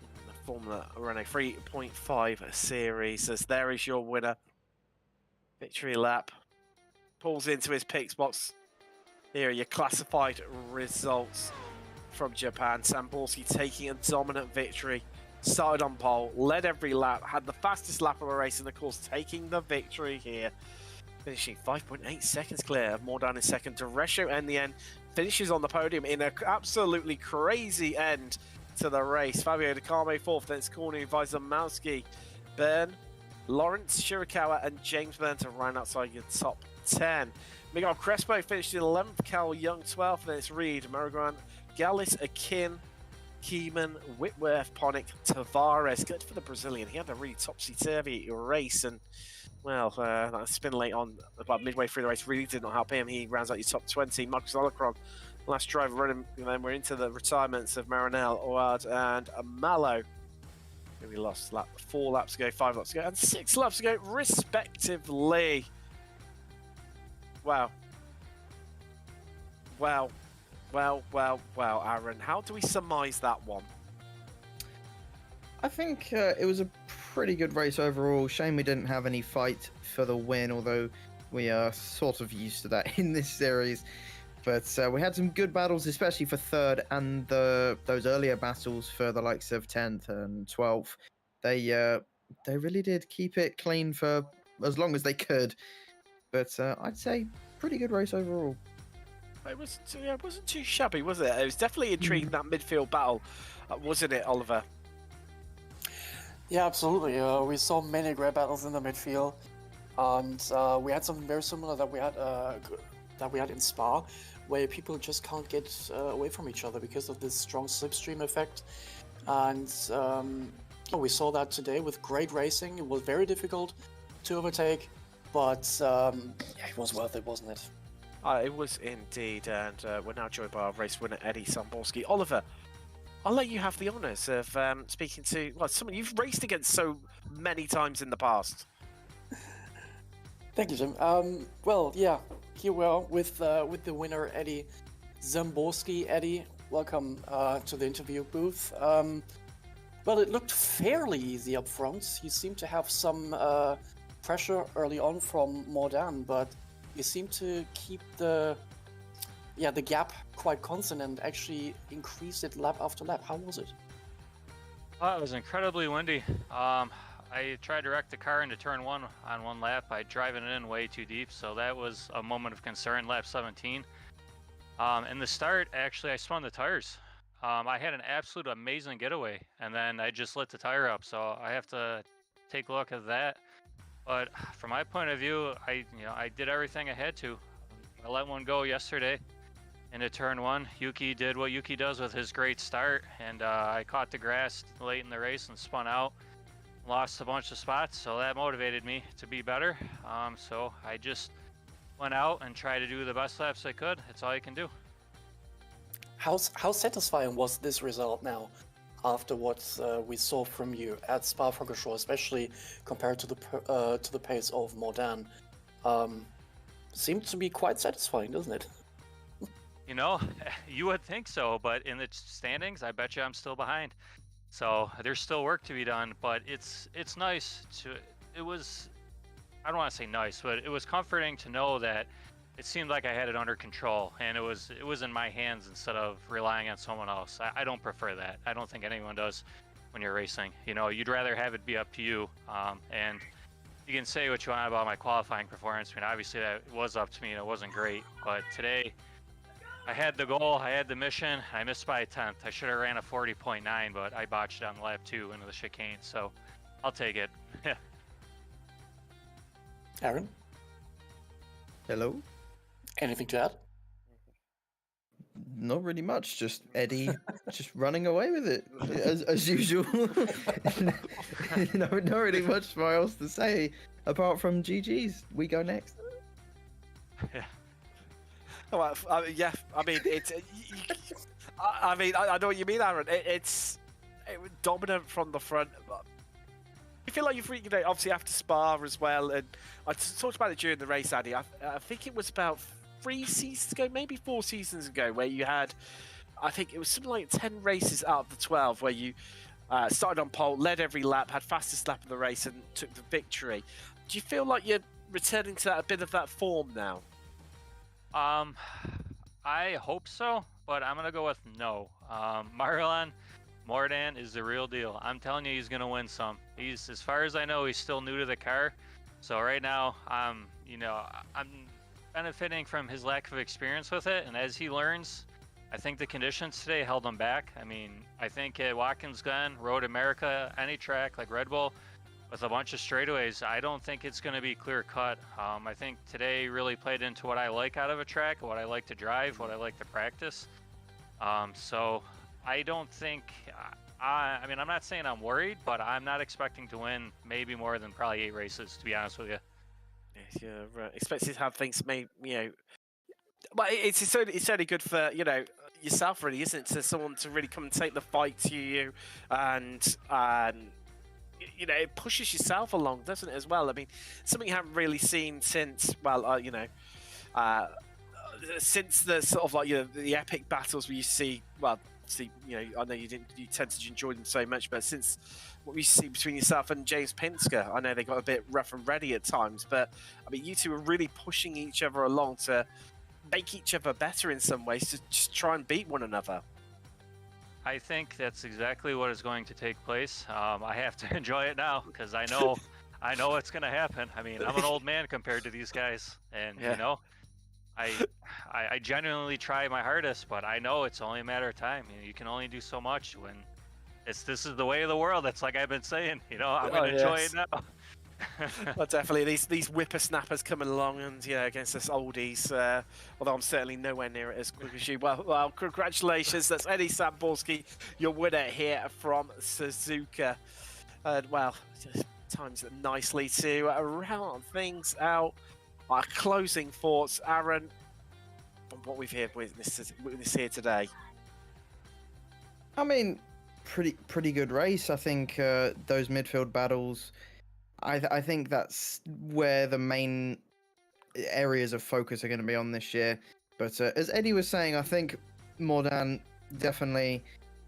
In the Formula Renault 3.5 series, as there is your winner. Victory lap. Pulls into his picks box. Here are your classified results from Japan. Samborski taking a dominant victory. Started on pole, led every lap, had the fastest lap of the race, and of course taking the victory here. Finishing 5.8 seconds clear of Mordan in second. Drescher in the end finishes on the podium in an absolutely crazy end to the race. Fabio Di Carmo fourth, then it's Corny, Wojciechowski, Byrne, Lawrence, Shirakawa, and James Byrne to round outside your top 10. Miguel Crespo finished in 11th, Cal Young 12th, then it's Reed, Marigrant, Gallis, Akin, Keeman, Whitworth, Ponick, Tavares. Good for the Brazilian. He had a really topsy-turvy race, and well, that spin late on about midway through the race really did not help him. He rounds out your top 20. Marcus Olacron, last driver running, and then we're into the retirements of Marinel, Oad, and Malo. We lost 4 laps to go, 5 laps to go, and 6 laps to go, respectively. Wow. Wow. Well, Aaron, how do we surmise that one? I think it was a pretty good race overall. Shame we didn't have any fight for the win, although we are sort of used to that in this series. But we had some good battles, especially for third, and those earlier battles for the likes of 10th and 12th. They really did keep it clean for as long as they could. But I'd say pretty good race overall. It wasn't too shabby, was it? It was definitely intriguing, that midfield battle, wasn't it, Oliver? Yeah, absolutely. We saw many great battles in the midfield, and we had something very similar that we had in Spa, where people just can't get away from each other because of this strong slipstream effect. And we saw that today with great racing. It was very difficult to overtake, but it was worth it, wasn't it? It was indeed, and we're now joined by our race winner, Eddie Samborski. Oliver, I'll let you have the honours of speaking to someone you've raced against so many times in the past. Thank you, Jim. Well, yeah, here we are with the winner, Eddie Samborski. Eddie, welcome to the interview booth. Well, it looked fairly easy up front. You seemed to have some pressure early on from Mordan, but you seem to keep the gap quite constant and actually increase it lap after lap. How was it? Well, it was incredibly windy. I tried to wreck the car into turn 1 on one lap by driving it in way too deep, so that was a moment of concern, lap 17. In the start, actually, I spun the tires. I had an absolute amazing getaway, and then I just lit the tire up. So I have to take a look at that. But from my point of view, I did everything I had to. I let one go yesterday into turn one. Yuki did what Yuki does with his great start, and I caught the grass late in the race and spun out. Lost a bunch of spots, so that motivated me to be better. So I just went out and tried to do the best laps I could. That's all you can do. How satisfying was this result now, after what we saw from you at Spa-Francorchamps, especially compared to the pace of Mordan? Seemed to be quite satisfying, doesn't it? You know, you would think so, but in the standings, I bet you I'm still behind. So there's still work to be done, but it's nice to. It was, I don't want to say nice, but it was comforting to know that it seemed like I had it under control, and it was in my hands instead of relying on someone else. I don't prefer that. I don't think anyone does when you're racing. You know, you'd rather have it be up to you. And you can say what you want about my qualifying performance. I mean, obviously that was up to me and it wasn't great, but today I had the goal, I had the mission, I missed by a tenth. I should have ran a 40.9, but I botched on lap 2 into the chicane, so I'll take it. Aaron, Hello? anything to add? Not really much, just Eddie just running away with it, as usual. Not really much more else to say, apart from GG's. We go next. Well, yeah, I mean, it's. I mean, I know what you mean, Aaron. It was dominant from the front. I feel like you know, obviously after Spa as well, and I talked about it during the race, Addy. I think it was about 3 seasons ago, maybe 4 seasons ago, where you had, I think it was something like 10 races out of the 12, where you started on pole, led every lap, had fastest lap of the race, and took the victory. Do you feel like you're returning to a bit of that form now? I hope so, but I'm gonna go with no. Marlon Mordan is the real deal. I'm telling you, he's gonna win some. He's, as far as I know, he's still new to the car. So right now, you know, I'm benefiting from his lack of experience with it, and as he learns, I think the conditions today held him back. I mean, I think at Watkins Glen, Road America, any track like Red Bull, with a bunch of straightaways, I don't think it's going to be clear cut. I think today really played into what I like out of a track, what I like to drive, what I like to practice. So I don't think, I mean, I'm not saying I'm worried, but I'm not expecting to win maybe more than probably 8 races, to be honest with you. Yeah, right. Expected to have things made, you know. But it's certainly good for, you know, yourself, really, isn't it? To someone to really come and take the fight to you, and you know, it pushes yourself along, doesn't it, as well? I mean, something you haven't really seen since, well, you know, since the sort of like, you know, the epic battles we see, well, see, you know, I know you tend to enjoy them so much, but since what we see between yourself and James Pinsker, I know they got a bit rough and ready at times, but I mean, you two are really pushing each other along to make each other better in some ways, to just try and beat one another. I think that's exactly what is going to take place. I have to enjoy it now because I know what's going to happen. I mean, I'm an old man compared to these guys, and Yeah. you know, I genuinely try my hardest, but I know it's only a matter of time. You know, you can only do so much when this is the way of the world. That's like I've been saying. You know, I'm going to enjoy it now. Well, definitely these whippersnappers coming along, and yeah, against us oldies. Although I'm certainly nowhere near it as quick as you. Well, congratulations. That's Eddie Samborski, your winner here from Suzuka. Well, just times it nicely to round things out. Our closing thoughts, Aaron, on what we've witnessed here today. I mean, pretty good race. I think those midfield battles. I think that's where the main areas of focus are going to be on this year. But as Eddie was saying, I think Mordan definitely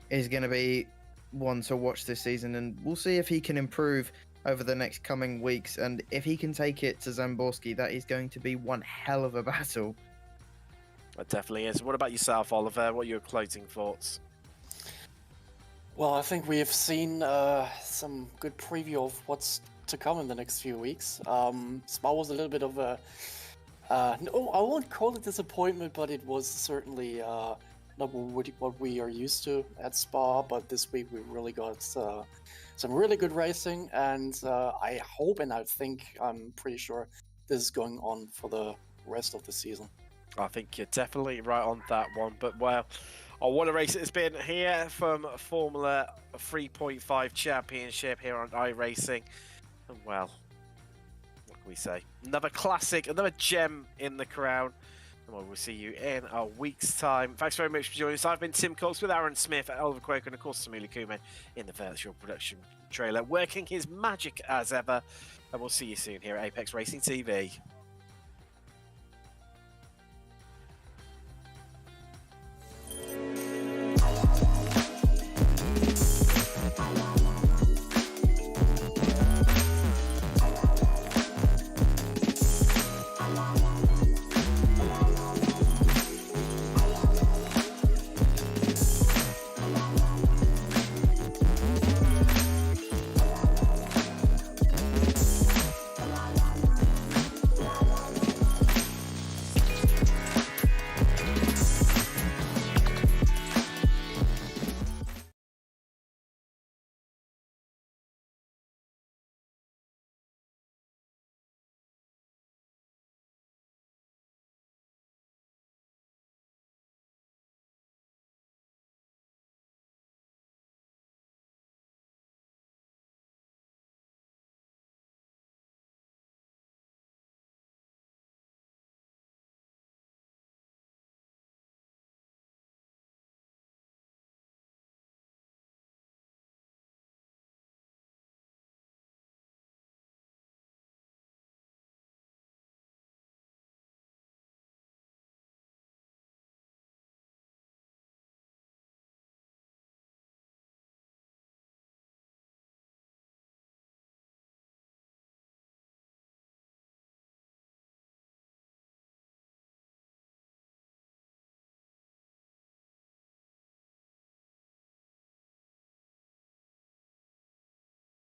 is going to be one to watch this season, and we'll see if he can improve over the next coming weeks. And if he can take it to Zamborski, that is going to be one hell of a battle. It definitely is. What about yourself, Oliver? What are your closing thoughts? Well, I think we have seen some good preview of what's to come in the next few weeks. Spa was a little bit of a No, I won't call it disappointment, but it was certainly not what we are used to at Spa. But this week we really got some really good racing, and I hope and I think, I'm pretty sure, this is going on for the rest of the season. I think you're definitely right on that one. But, well, what a race it's been here from Formula 3.5 Championship here on iRacing. And, well, what can we say? Another classic, another gem in the crown. And we'll see you in a week's time. Thanks very much for joining us. I've been Tim Cox with Aaron Smith, Oliver Quaker, and of course Samuli Kume in the virtual production trailer, working his magic as ever. And we'll see you soon here at Apex Racing TV.